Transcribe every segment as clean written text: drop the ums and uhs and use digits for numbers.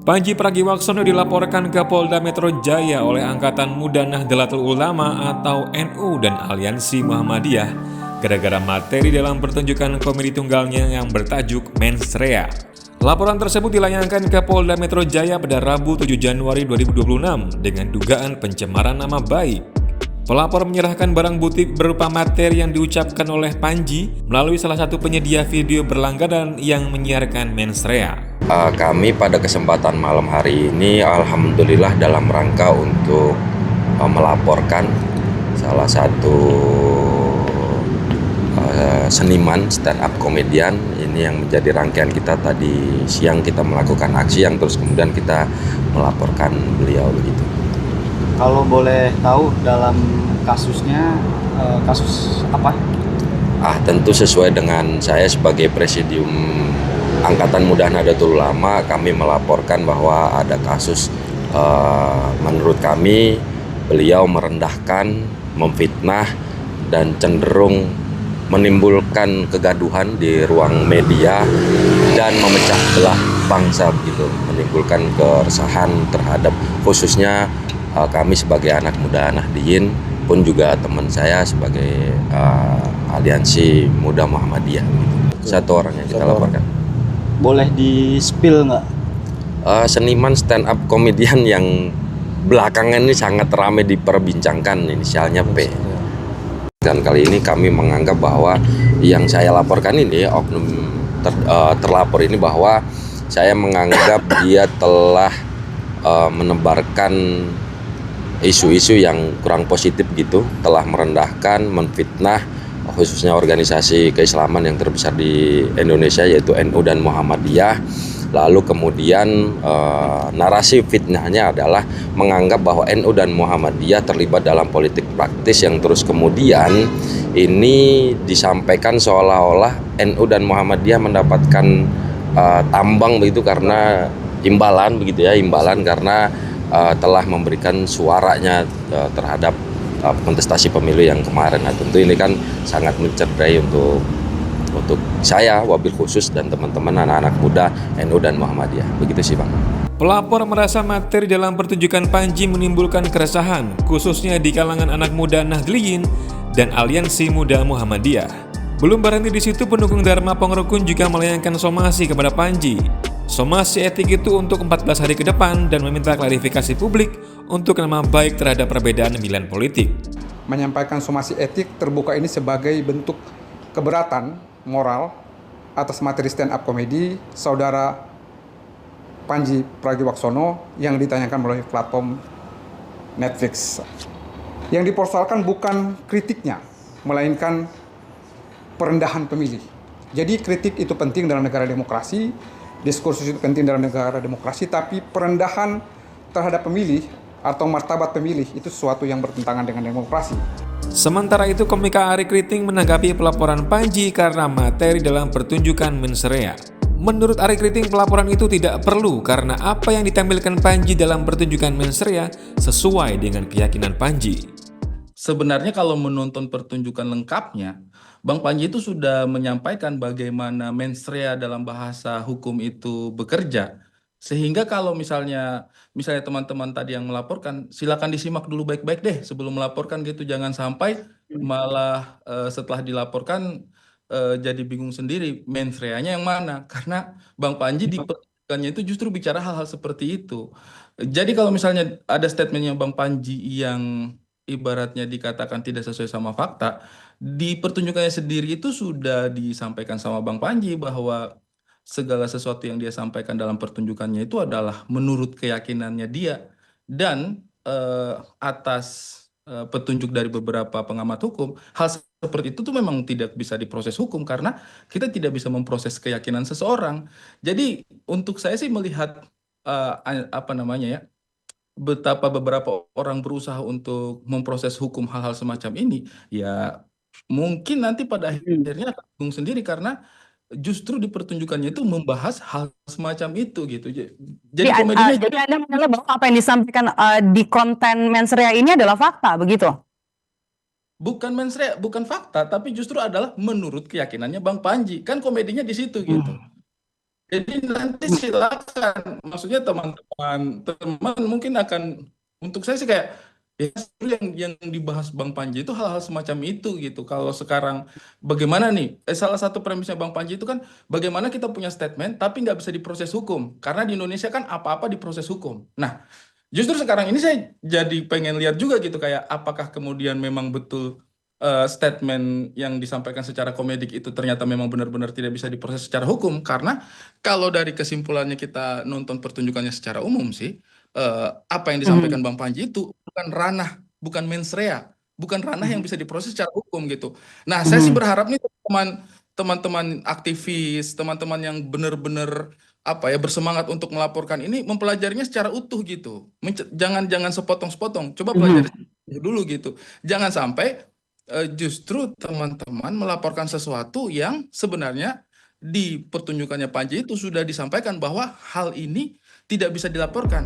Panji Pragiwaksono dilaporkan ke Polda Metro Jaya oleh Angkatan Muda Nahdlatul Ulama atau NU dan Aliansi Muhammadiyah gara-gara materi dalam pertunjukan komedi tunggalnya yang bertajuk Mens Rea. Laporan tersebut dilayangkan ke Polda Metro Jaya pada Rabu 7 Januari 2026 dengan dugaan pencemaran nama baik. Pelapor menyerahkan barang bukti berupa materi yang diucapkan oleh Panji melalui salah satu penyedia video berlangganan yang menyiarkan Mens Rea. Kami pada kesempatan malam hari ini alhamdulillah dalam rangka untuk melaporkan salah satu seniman stand up komedian ini yang menjadi rangkaian kita. Tadi siang kita melakukan aksi yang terus kemudian kita melaporkan beliau begitu. Kalau boleh tahu dalam kasusnya, kasus apa? Tentu sesuai dengan saya sebagai Presidium Angkatan Muda Nahdlatul Ulama, kami melaporkan bahwa ada kasus menurut kami beliau merendahkan, memfitnah, dan cenderung menimbulkan kegaduhan di ruang media dan memecah belah bangsa begitu, menimbulkan keresahan terhadap khususnya kami sebagai anak muda Nahdliyin pun juga teman saya sebagai Aliansi Muda Muhammadiyah gitu. Satu orang yang kita laporkan. Boleh di-spill nggak? Seniman stand up komedian yang belakangan ini sangat ramai diperbincangkan, inisialnya P. Dan kali ini kami menganggap bahwa yang saya laporkan ini, oknum terlapor ini, bahwa saya menganggap dia telah menebarkan isu-isu yang kurang positif gitu, telah merendahkan, menfitnah khususnya organisasi keislaman yang terbesar di Indonesia yaitu NU dan Muhammadiyah. Lalu kemudian narasi fitnahnya adalah menganggap bahwa NU dan Muhammadiyah terlibat dalam politik praktis yang terus kemudian ini disampaikan seolah-olah NU dan Muhammadiyah mendapatkan tambang begitu karena imbalan begitu ya, imbalan karena telah memberikan suaranya terhadap kontestasi pemilu yang kemarin. Nah, tentu ini kan sangat mencederai untuk saya wabil khusus dan teman-teman anak-anak muda NU dan Muhammadiyah. Begitu sih Bang. Pelapor merasa materi dalam pertunjukan Panji menimbulkan keresahan, khususnya di kalangan anak muda Nahdliyin dan Aliansi Muda Muhammadiyah. Belum berhenti di situ, pendukung Dharma Pongrokun juga melayangkan somasi kepada Panji. Somasi etik itu untuk 14 hari ke depan dan meminta klarifikasi publik untuk nama baik terhadap perbedaan pilihan politik. Menyampaikan somasi etik terbuka ini sebagai bentuk keberatan moral atas materi stand up komedi saudara Panji Pragiwaksono yang ditayangkan melalui platform Netflix. Yang dipersoalkan bukan kritiknya, melainkan perendahan pemilih. Jadi kritik itu penting dalam negara demokrasi, diskursus itu penting dalam negara demokrasi, tapi perendahan terhadap pemilih atau martabat pemilih itu sesuatu yang bertentangan dengan demokrasi. Sementara itu, komika Ari Kriting menanggapi pelaporan Panji karena materi dalam pertunjukan Mens Rea. Menurut Ari Kriting, pelaporan itu tidak perlu karena apa yang ditampilkan Panji dalam pertunjukan Mens Rea sesuai dengan keyakinan Panji. Sebenarnya kalau menonton pertunjukan lengkapnya, Bang Panji itu sudah menyampaikan bagaimana mens rea dalam bahasa hukum itu bekerja. Sehingga kalau misalnya teman-teman tadi yang melaporkan, silakan disimak dulu baik-baik deh sebelum melaporkan gitu. Jangan sampai malah setelah dilaporkan jadi bingung sendiri mens reanya yang mana. Karena Bang Panji di pertunjukannya itu justru bicara hal-hal seperti itu. Jadi kalau misalnya ada statementnya Bang Panji yang ibaratnya dikatakan tidak sesuai sama fakta, di pertunjukannya sendiri itu sudah disampaikan sama Bang Panji bahwa segala sesuatu yang dia sampaikan dalam pertunjukannya itu adalah menurut keyakinannya dia dan atas petunjuk dari beberapa pengamat hukum, hal seperti itu tuh memang tidak bisa diproses hukum karena kita tidak bisa memproses keyakinan seseorang. Jadi untuk saya sih melihat apa namanya ya, betapa beberapa orang berusaha untuk memproses hukum hal-hal semacam ini, ya mungkin nanti pada akhirnya akan bingung sendiri karena justru di pertunjukannya itu membahas hal semacam itu gitu. Jadi komedinya jadi Anda menilai bahwa apa yang disampaikan di konten Mens Rea ini adalah fakta, begitu? bukan mens rea, bukan fakta, tapi justru adalah menurut keyakinannya Bang Panji. Kan komedinya di situ gitu. Jadi nanti silakan, maksudnya teman-teman mungkin akan, untuk saya sih kayak ya yang dibahas Bang Panji itu hal-hal semacam itu gitu. Kalau sekarang bagaimana nih? Salah satu premisnya Bang Panji itu kan bagaimana kita punya statement tapi nggak bisa diproses hukum karena di Indonesia kan apa-apa diproses hukum. Nah, justru sekarang ini saya jadi pengen lihat juga gitu kayak apakah kemudian memang betul statement yang disampaikan secara komedik itu ternyata memang benar-benar tidak bisa diproses secara hukum, karena kalau dari kesimpulannya kita nonton pertunjukannya secara umum sih, apa yang disampaikan Bang Panji itu bukan ranah, bukan mens rea, bukan ranah yang bisa diproses secara hukum gitu. Nah, saya sih berharap nih teman-teman aktivis, teman-teman yang benar-benar apa ya bersemangat untuk melaporkan ini mempelajarinya secara utuh gitu. Jangan sepotong-sepotong. Coba pelajari dulu gitu. Jangan sampai justru teman-teman melaporkan sesuatu yang sebenarnya di pertunjukannya Panji itu sudah disampaikan bahwa hal ini tidak bisa dilaporkan.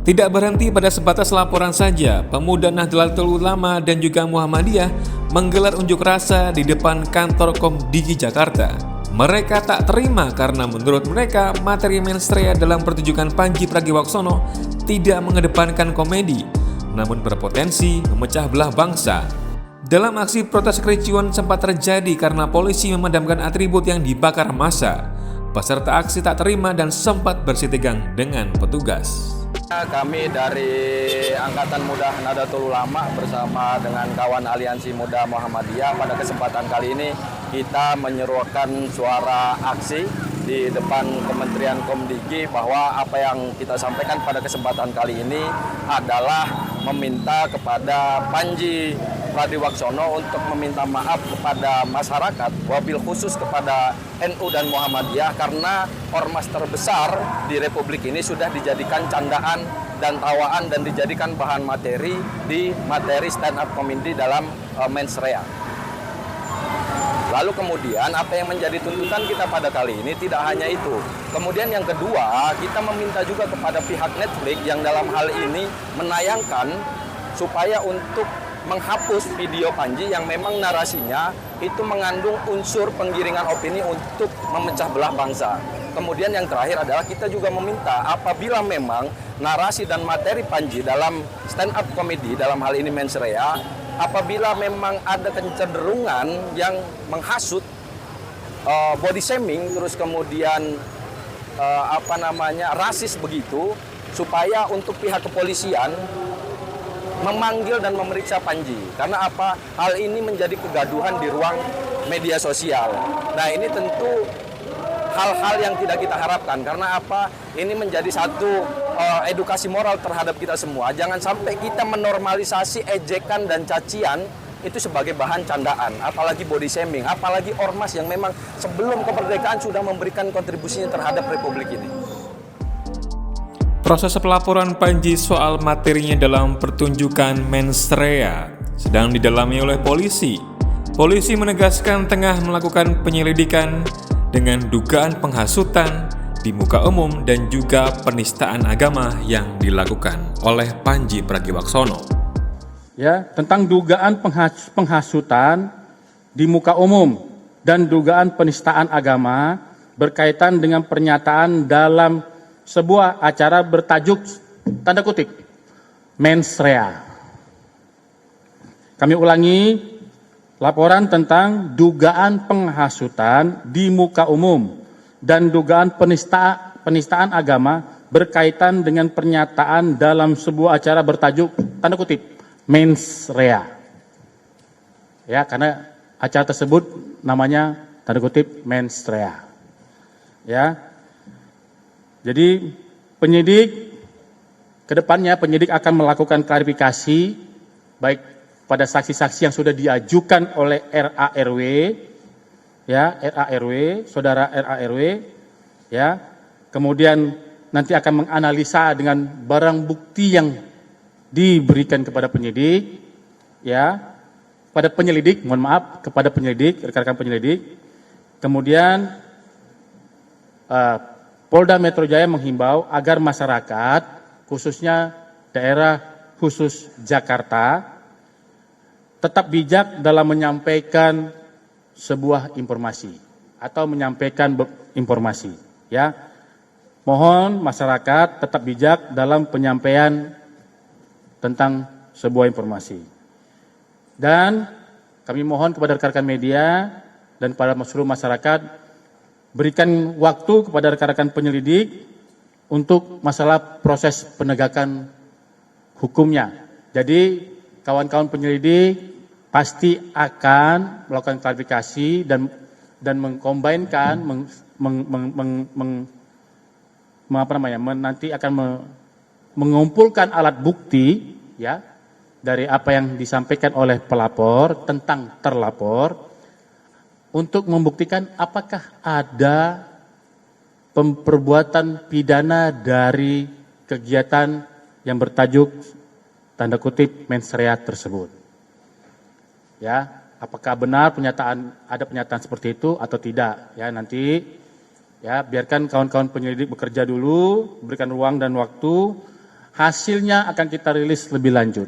Tidak berhenti pada sebatas laporan saja, pemuda Nahdlatul Ulama dan juga Muhammadiyah menggelar unjuk rasa di depan kantor Komdigi Jakarta. Mereka tak terima karena menurut mereka materi mens rea dalam pertunjukan Panji Pragiwaksono tidak mengedepankan komedi, namun berpotensi memecah belah bangsa. Dalam aksi protes kericuan sempat terjadi karena polisi memadamkan atribut yang dibakar massa. Peserta aksi tak terima dan sempat bersitegang dengan petugas. Kami dari Angkatan Muda Nahdlatul Ulama bersama dengan kawan Aliansi Muda Muhammadiyah pada kesempatan kali ini kita menyerukan suara aksi di depan Kementerian Komdigi bahwa apa yang kita sampaikan pada kesempatan kali ini adalah meminta kepada Panji Pragiwaksono untuk meminta maaf kepada masyarakat, wabil khusus kepada NU dan Muhammadiyah karena ormas terbesar di Republik ini sudah dijadikan candaan dan tawaan dan dijadikan bahan materi di materi stand up comedy dalam mens rea. Lalu kemudian apa yang menjadi tuntutan kita pada kali ini tidak hanya itu. Kemudian yang kedua, kita meminta juga kepada pihak Netflix yang dalam hal ini menayangkan supaya untuk menghapus video Panji yang memang narasinya itu mengandung unsur penggiringan opini untuk memecah belah bangsa. Kemudian yang terakhir adalah kita juga meminta apabila memang narasi dan materi Panji dalam stand up comedy dalam hal ini mens rea, apabila memang ada kecenderungan yang menghasut body shaming, terus kemudian rasis begitu, supaya untuk pihak kepolisian memanggil dan memeriksa Panji. Karena apa? Hal ini menjadi kegaduhan di ruang media sosial. Nah, ini tentu hal-hal yang tidak kita harapkan. Karena apa? Ini menjadi satu edukasi moral terhadap kita semua. Jangan sampai kita menormalisasi ejekan dan cacian itu sebagai bahan candaan. Apalagi body shaming, apalagi ormas yang memang sebelum kemerdekaan sudah memberikan kontribusinya terhadap Republik ini. Proses pelaporan Panji soal materinya dalam pertunjukan mens rea sedang didalami oleh polisi. Polisi menegaskan tengah melakukan penyelidikan dengan dugaan penghasutan di muka umum dan juga penistaan agama yang dilakukan oleh Panji Pragiwaksono. Ya, tentang dugaan penghasutan di muka umum dan dugaan penistaan agama berkaitan dengan pernyataan dalam sebuah acara bertajuk tanda kutip mens rea. Kami ulangi, laporan tentang dugaan penghasutan di muka umum dan dugaan penistaan agama berkaitan dengan pernyataan dalam sebuah acara bertajuk tanda kutip mens rea. Ya, karena acara tersebut namanya tanda kutip mens rea. Ya. Jadi penyidik kedepannya penyidik akan melakukan klarifikasi baik pada saksi-saksi yang sudah diajukan oleh RARW, ya RARW, saudara RARW, ya. Kemudian nanti akan menganalisa dengan barang bukti yang diberikan kepada penyidik, ya, pada penyelidik, mohon maaf kepada penyelidik, rekan-rekan penyelidik. Kemudian Polda Metro Jaya menghimbau agar masyarakat, khususnya daerah khusus Jakarta, tetap bijak dalam menyampaikan sebuah informasi atau menyampaikan informasi. Ya, Mohon masyarakat tetap bijak dalam penyampaian tentang sebuah informasi. Dan kami mohon kepada rekan-rekan media dan pada seluruh masyarakat, berikan waktu kepada rekan-rekan penyelidik untuk masalah proses penegakan hukumnya. Jadi kawan-kawan penyelidik pasti akan melakukan klarifikasi dan mengkombinkan, nanti akan mengumpulkan alat bukti ya dari apa yang disampaikan oleh pelapor tentang terlapor untuk membuktikan apakah ada perbuatan pidana dari kegiatan yang bertajuk tanda kutip mens rea tersebut. Ya, apakah benar ada pernyataan seperti itu atau tidak? Ya, nanti ya biarkan kawan-kawan penyelidik bekerja dulu, berikan ruang dan waktu. Hasilnya akan kita rilis lebih lanjut.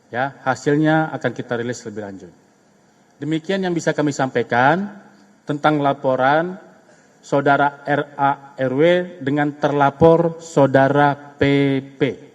Ya, hasilnya akan kita rilis lebih lanjut. Demikian yang bisa kami sampaikan tentang laporan saudara RA RW dengan terlapor saudara PP.